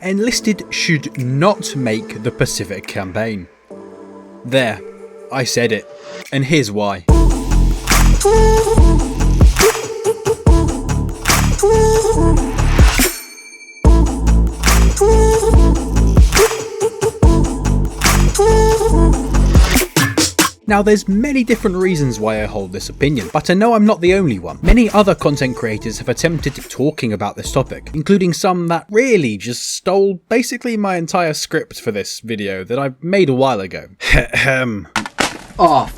Enlisted should not make the Pacific campaign. There, I said it, and here's why. Now there's many different reasons why I hold this opinion, but I know I'm not the only one. Many other content creators have attempted talking about this topic, including some that really just stole basically my entire script for this video that I made a while ago. Oh,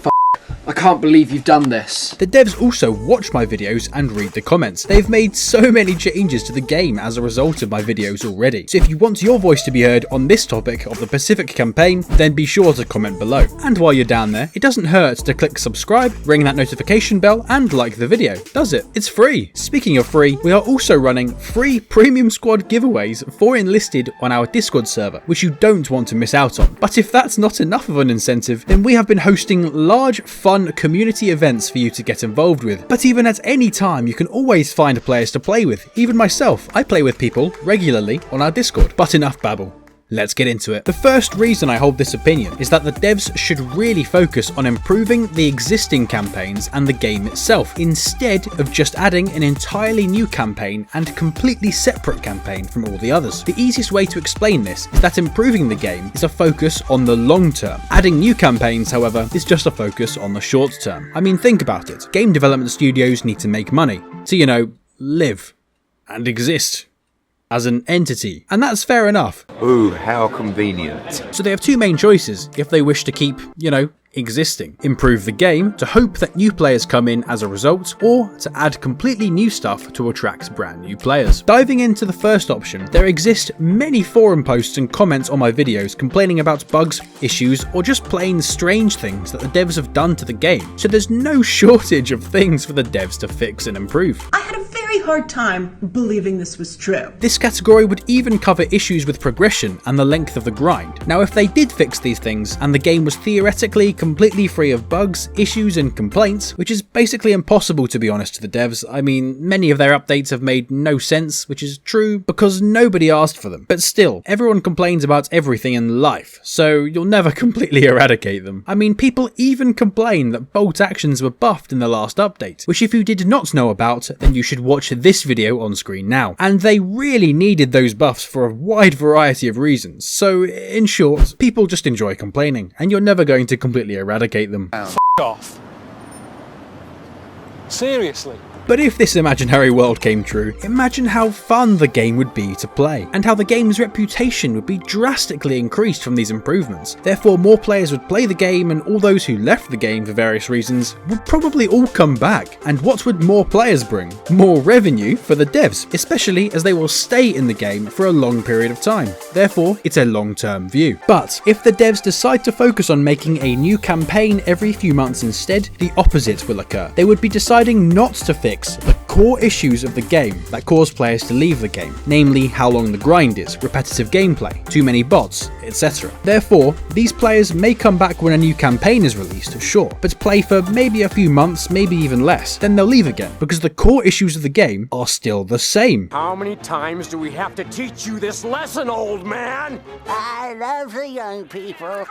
I can't believe you've done this. The devs also watch my videos and read the comments. They've made so many changes to the game as a result of my videos already. So if you want your voice to be heard on this topic of the Pacific campaign, then be sure to comment below. And while you're down there, it doesn't hurt to click subscribe, ring that notification bell, and like the video, does it? It's free. Speaking of free, we are also running free Premium Squad giveaways for Enlisted on our Discord server, which you don't want to miss out on. But if that's not enough of an incentive, then we have been hosting large, fun community events for you to get involved with. But even at any time, you can always find players to play with. Even myself, I play with people regularly on our Discord. But enough babble. Let's get into it. The first reason I hold this opinion is that the devs should really focus on improving the existing campaigns and the game itself, instead of just adding an entirely new campaign and completely separate campaign from all the others. The easiest way to explain this is that improving the game is a focus on the long term. Adding new campaigns, however, is just a focus on the short term. I mean, think about it. Game development studios need to make money to, live and exist as an entity, and that's fair enough. Ooh, how convenient. So they have two main choices if they wish to keep, existing. Improve the game to hope that new players come in as a result, or to add completely new stuff to attract brand new players. Diving into the first option, there exist many forum posts and comments on my videos complaining about bugs, issues, or just plain strange things that the devs have done to the game, so there's no shortage of things for the devs to fix and improve. I had a very hard time believing this was true. This category would even cover issues with progression and the length of the grind. Now if they did fix these things and the game was theoretically completely free of bugs, issues and complaints, which is basically impossible to be honest to the devs. I mean, many of their updates have made no sense, which is true because nobody asked for them. But still, everyone complains about everything in life, so you'll never completely eradicate them. I mean, people even complain that bolt actions were buffed in the last update, which if you did not know about, then you should watch this video on screen now. And they really needed those buffs for a wide variety of reasons, so in short, people just enjoy complaining, and you're never going to completely eradicate them. F off. Seriously. But if this imaginary world came true, imagine how fun the game would be to play, and how the game's reputation would be drastically increased from these improvements. Therefore, more players would play the game, and all those who left the game for various reasons would probably all come back. And what would more players bring? More revenue for the devs, especially as they will stay in the game for a long period of time. Therefore, it's a long-term view. But if the devs decide to focus on making a new campaign every few months instead, the opposite will occur. They would be deciding not to fix the core issues of the game that cause players to leave the game, namely how long the grind is, repetitive gameplay, too many bots, etc. Therefore, these players may come back when a new campaign is released, sure, but play for maybe a few months, maybe even less, then they'll leave again, because the core issues of the game are still the same. How many times do we have to teach you this lesson, old man? I love the young people.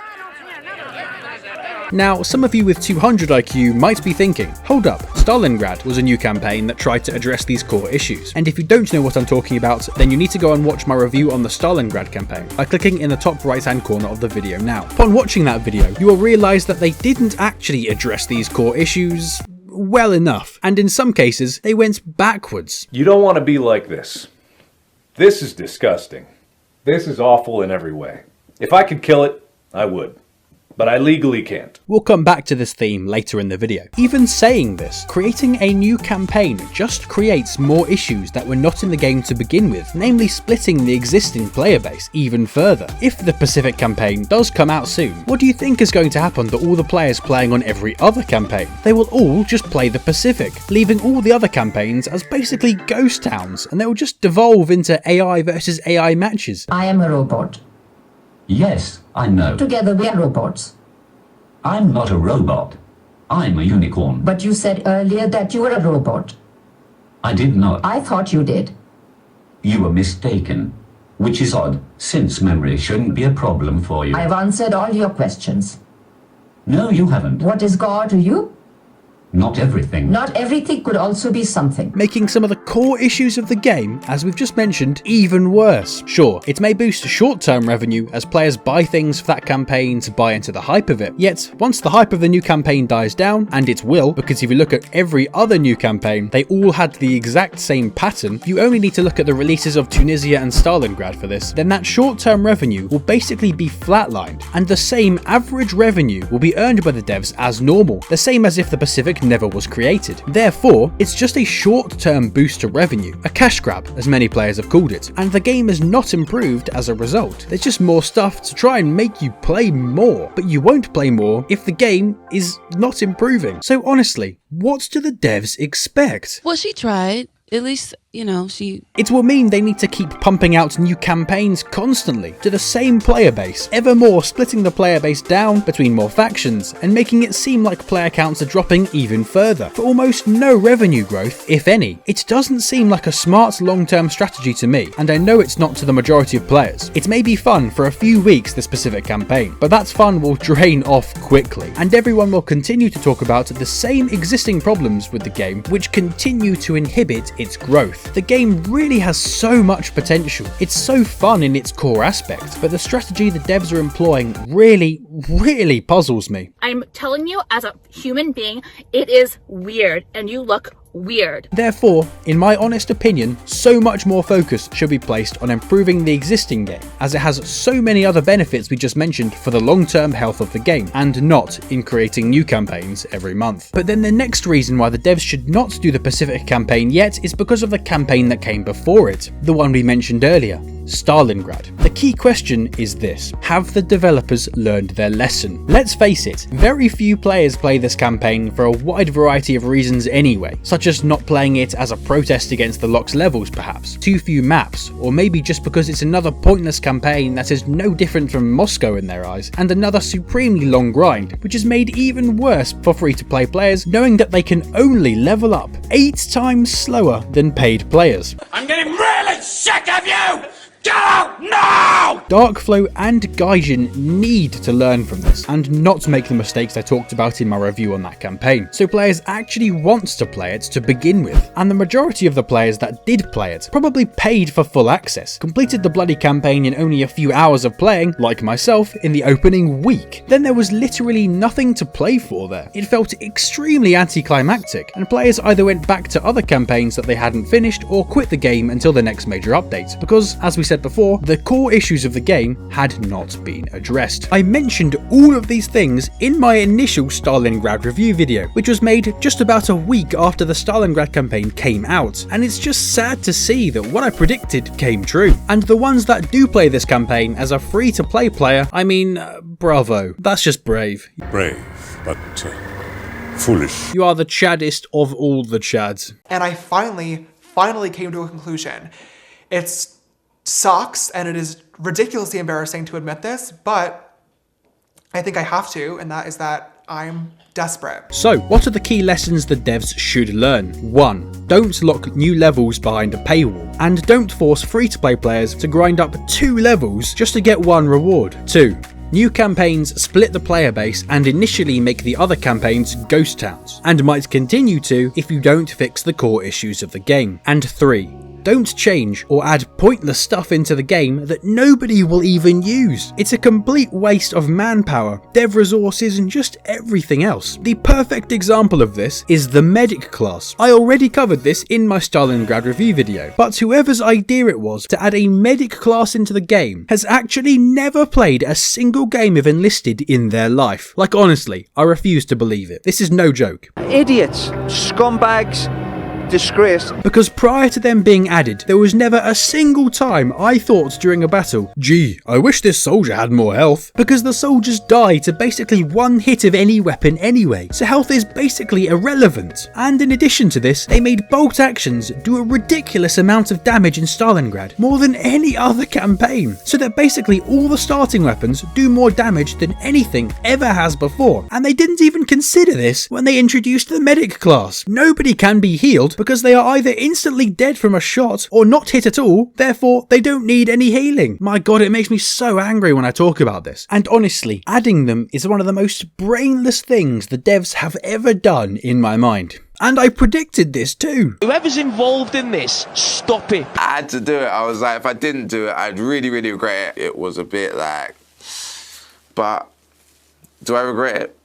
Now, some of you with 200 IQ might be thinking, hold up, Stalingrad was a new campaign that tried to address these core issues. And if you don't know what I'm talking about, then you need to go and watch my review on the Stalingrad campaign by clicking in the top right hand corner of the video now. Upon watching that video, you will realise that they didn't actually address these core issues well enough, and in some cases, they went backwards. You don't want to be like this. This is disgusting. This is awful in every way. If I could kill it, I would. But I legally can't. We'll come back to this theme later in the video. Even saying this, creating a new campaign just creates more issues that were not in the game to begin with, namely splitting the existing player base even further. If the Pacific campaign does come out soon, what do you think is going to happen to all the players playing on every other campaign? They will all just play the Pacific, leaving all the other campaigns as basically ghost towns, and they will just devolve into AI versus AI matches. I am a robot. Yes, I know. Together we are robots. I'm not a robot. I'm a unicorn. But you said earlier that you were a robot. I did not. I thought you did. You were mistaken. which is odd, since memory shouldn't be a problem for you. I've answered all your questions. No, you haven't. What is God to you? Not everything. Not everything could also be something. Making some of the core issues of the game, as we've just mentioned, even worse. Sure, it may boost short-term revenue as players buy things for that campaign to buy into the hype of it. Yet, once the hype of the new campaign dies down, and it will, because if you look at every other new campaign, they all had the exact same pattern, you only need to look at the releases of Tunisia and Stalingrad for this, then that short-term revenue will basically be flatlined, and the same average revenue will be earned by the devs as normal, the same as if the Pacific never was created. Therefore, it's just a short-term boost to revenue, a cash grab as many players have called it, and the game is not improved as a result. There's just more stuff to try and make you play more, but you won't play more if the game is not improving. So honestly, what do the devs expect? Well, she tried. At least, you know, It will mean they need to keep pumping out new campaigns constantly to the same player base, ever more splitting the player base down between more factions and making it seem like player counts are dropping even further, for almost no revenue growth, if any. It doesn't seem like a smart long-term strategy to me, and I know it's not to the majority of players. It may be fun for a few weeks this specific campaign, but that fun will drain off quickly, and everyone will continue to talk about the same existing problems with the game which continue to inhibit its growth. The game really has so much potential. It's so fun in its core aspect, but the strategy the devs are employing really puzzles me. I'm telling you, as a human being, it is weird, and you look weird. Therefore, in my honest opinion, so much more focus should be placed on improving the existing game, as it has so many other benefits we just mentioned for the long-term health of the game, and not in creating new campaigns every month. But then the next reason why the devs should not do the Pacific campaign yet is because of the campaign that came before it, the one we mentioned earlier, Stalingrad. The key question is this: have the developers learned their lesson? Let's face it, very few players play this campaign for a wide variety of reasons anyway, such as not playing it as a protest against the locked levels perhaps, too few maps, or maybe just because it's another pointless campaign that is no different from Moscow in their eyes, and another supremely long grind, which is made even worse for free-to-play players knowing that they can only level up 8 times slower than paid players. I'm getting really sick of you! Get out now! Darkflow and Gaijin need to learn from this and not make the mistakes I talked about in my review on that campaign, so players actually want to play it to begin with. And the majority of the players that did play it probably paid for full access, completed the bloody campaign in only a few hours of playing, like myself, in the opening week. Then there was literally nothing to play for there. It felt extremely anticlimactic, and players either went back to other campaigns that they hadn't finished or quit the game until the next major update, because, as we said before, the core issues of the game had not been addressed. I mentioned all of these things in my initial Stalingrad review video, which was made just about a week after the Stalingrad campaign came out, and it's just sad to see that what I predicted came true. And the ones that do play this campaign as a free-to-play player, I mean, bravo. That's just brave. Brave, but foolish. You are the chaddest of all the chads. And I finally came to a conclusion. It sucks, and it is ridiculously embarrassing to admit this, but I think I have to, and that is that I'm desperate. So, what are the key lessons the devs should learn? 1. Don't lock new levels behind a paywall, and don't force free-to-play players to grind up 2 levels just to get 1 reward. 2. New campaigns split the player base and initially make the other campaigns ghost towns, and might continue to if you don't fix the core issues of the game. And 3. Don't change or add pointless stuff into the game that nobody will even use. It's a complete waste of manpower, dev resources, and just everything else. The perfect example of this is the medic class. I already covered this in my Stalingrad review video, but whoever's idea it was to add a medic class into the game has actually never played a single game of Enlisted in their life. Like, honestly, I refuse to believe it. This is no joke. Idiots, scumbags, disgrace. Because prior to them being added, there was never a single time I thought during a battle, gee, I wish this soldier had more health. Because the soldiers die to basically 1 hit of any weapon anyway, so health is basically irrelevant. And in addition to this, they made bolt actions do a ridiculous amount of damage in Stalingrad, more than any other campaign, so that basically all the starting weapons do more damage than anything ever has before. And they didn't even consider this when they introduced the medic class. Nobody can be healed because they are either instantly dead from a shot or not hit at all, therefore they don't need any healing. My god, it makes me so angry when I talk about this. And honestly, adding them is one of the most brainless things the devs have ever done in my mind. And I predicted this too. Whoever's involved in this, stop it. I had to do it. I was like, if I didn't do it, I'd really, really regret it. It was a bit like, but do I regret it?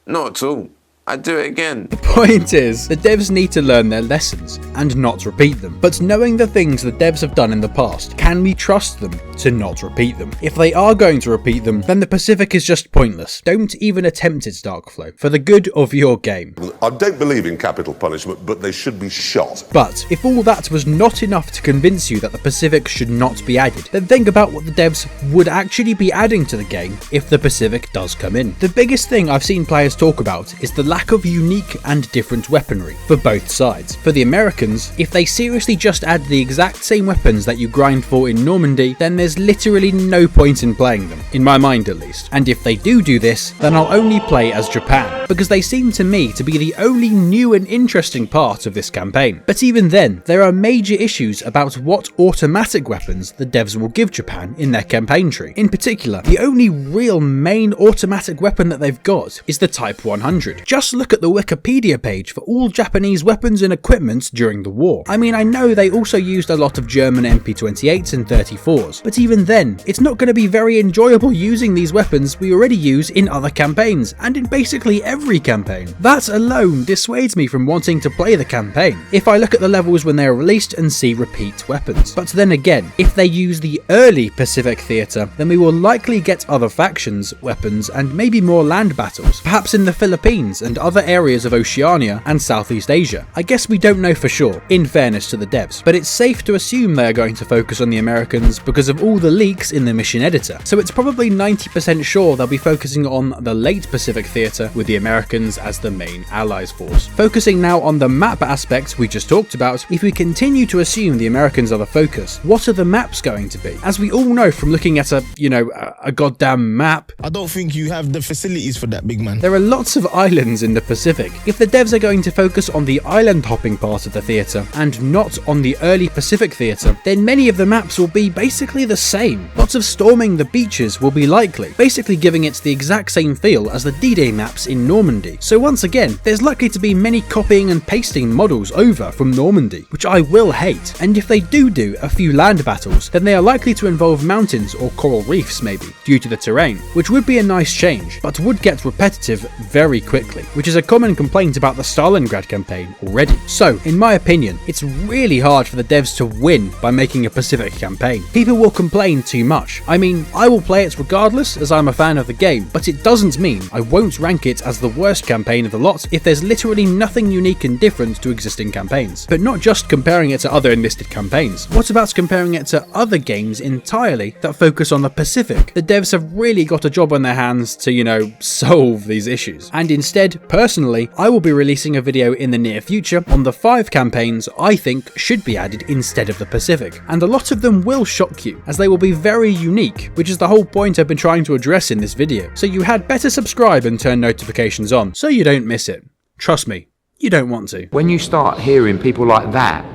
Not at all. I'd do it again. The point is, the devs need to learn their lessons and not repeat them. But knowing the things the devs have done in the past, can we trust them to not repeat them? If they are going to repeat them, then the Pacific is just pointless. Don't even attempt it, Darkflow, for the good of your game. I don't believe in capital punishment, but they should be shot. But if all that was not enough to convince you that the Pacific should not be added, then think about what the devs would actually be adding to the game if the Pacific does come in. The biggest thing I've seen players talk about is the lack of unique and different weaponry for both sides. For the Americans, if they seriously just add the exact same weapons that you grind for in Normandy, then there's literally no point in playing them, in my mind at least. And if they do this, then I'll only play as Japan, because they seem to me to be the only new and interesting part of this campaign. But even then, there are major issues about what automatic weapons the devs will give Japan in their campaign tree. In particular, the only real main automatic weapon that they've got is the Type 100. Just look at the Wikipedia page for all Japanese weapons and equipment during the war. I mean, I know they also used a lot of German MP28s and 34s, but even then, it's not going to be very enjoyable using these weapons we already use in other campaigns, and in basically every campaign. That alone dissuades me from wanting to play the campaign, if I look at the levels when they are released and see repeat weapons. But then again, if they use the early Pacific theatre, then we will likely get other factions, weapons, and maybe more land battles, perhaps in the Philippines and other areas of Oceania and Southeast Asia. I guess we don't know for sure, in fairness to the devs, but it's safe to assume they are going to focus on the Americans because of all the leaks in the mission editor. So it's probably 90% sure they'll be focusing on the late Pacific theatre with the Americans as the main allies force. Focusing now on the map aspect we just talked about, if we continue to assume the Americans are the focus, what are the maps going to be? As we all know from looking at a goddamn map, I don't think you have the facilities for that, big man. There are lots of islands in the Pacific. If the devs are going to focus on the island hopping part of the theatre and not on the early Pacific theatre, then many of the maps will be basically the same. Lots of storming the beaches will be likely, basically giving it the exact same feel as the D-Day maps in Normandy. So once again, there's likely to be many copying and pasting models over from Normandy, which I will hate. And if they do a few land battles, then they are likely to involve mountains or coral reefs maybe, due to the terrain, which would be a nice change, but would get repetitive very quickly, which is a common complaint about the Stalingrad campaign already. So, in my opinion, it's really hard for the devs to win by making a Pacific campaign. People will complain too much. I mean, I will play it regardless as I'm a fan of the game, but it doesn't mean I won't rank it as the worst campaign of the lot if there's literally nothing unique and different to existing campaigns. But not just comparing it to other Enlisted campaigns. What about comparing it to other games entirely that focus on the Pacific? The devs have really got a job on their hands to, solve these issues. And instead, personally, I will be releasing a video in the near future on the 5 campaigns I think should be added instead of the Pacific. And a lot of them will shock you, as they will be very unique, which is the whole point I've been trying to address in this video. So you had better subscribe and turn notifications on, so you don't miss it. Trust me, you don't want to. When you start hearing people like that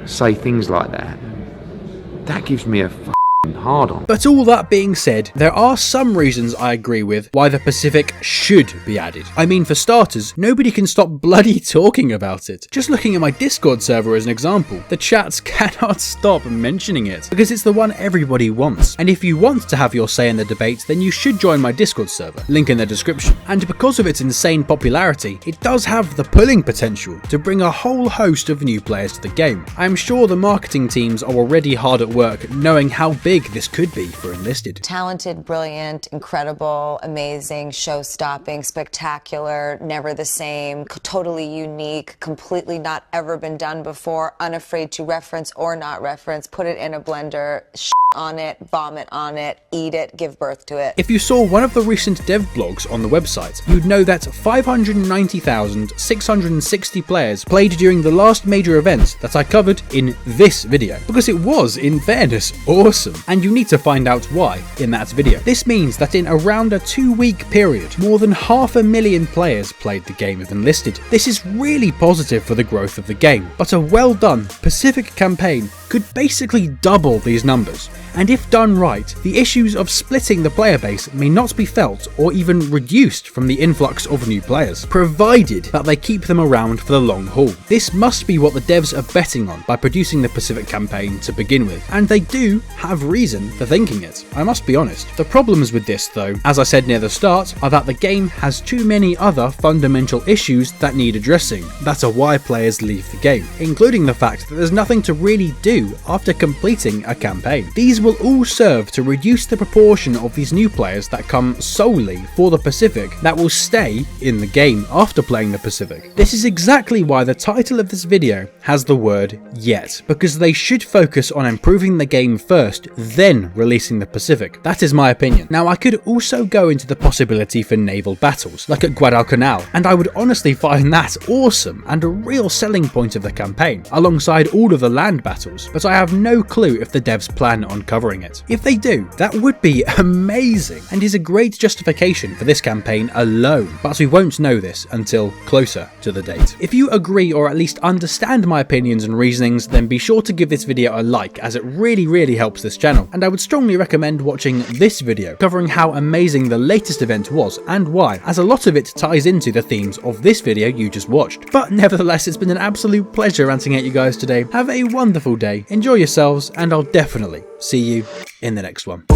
say things like that, that gives me a hard on. But all that being said, there are some reasons I agree with why the Pacific should be added. I mean, for starters, nobody can stop bloody talking about it. Just looking at my Discord server as an example, the chats cannot stop mentioning it, because it's the one everybody wants. And if you want to have your say in the debate, then you should join my Discord server, link in the description. And because of its insane popularity, it does have the pulling potential to bring a whole host of new players to the game. I am sure the marketing teams are already hard at work knowing how big this could be for Enlisted. Talented, brilliant, incredible, amazing, show-stopping, spectacular, never the same, totally unique, completely not ever been done before, unafraid to reference or not reference, put it in a blender, on it, vomit on it, eat it, give birth to it. If you saw one of the recent dev blogs on the website, you'd know that 590,660 players played during the last major event that I covered in this video, because it was, in fairness, awesome, and you need to find out why in that video. This means that in around a 2-week period, more than 500,000 players played the game of Enlisted. This is really positive for the growth of the game, but a well done Pacific campaign could basically double these numbers, and if done right, the issues of splitting the player base may not be felt or even reduced from the influx of new players, provided that they keep them around for the long haul. This must be what the devs are betting on by producing the Pacific campaign to begin with, and they do have reason for thinking it, I must be honest. The problems with this though, as I said near the start, are that the game has too many other fundamental issues that need addressing, that are why players leave the game, including the fact that there's nothing to really do after completing a campaign. These will all serve to reduce the proportion of these new players that come solely for the Pacific that will stay in the game after playing the Pacific. This is exactly why the title of this video has the word yet, because they should focus on improving the game first, then releasing the Pacific. That is my opinion. Now, I could also go into the possibility for naval battles, like at Guadalcanal, and I would honestly find that awesome and a real selling point of the campaign, alongside all of the land battles, but I have no clue if the devs plan on covering it. If they do, that would be amazing and is a great justification for this campaign alone, but we won't know this until closer to the date. If you agree or at least understand my opinions and reasonings, then be sure to give this video a like, as it really helps this channel, and I would strongly recommend watching this video covering how amazing the latest event was and why, as a lot of it ties into the themes of this video you just watched. But nevertheless, it's been an absolute pleasure ranting at you guys today. Have a wonderful day, enjoy yourselves, and I'll definitely see you in the next one.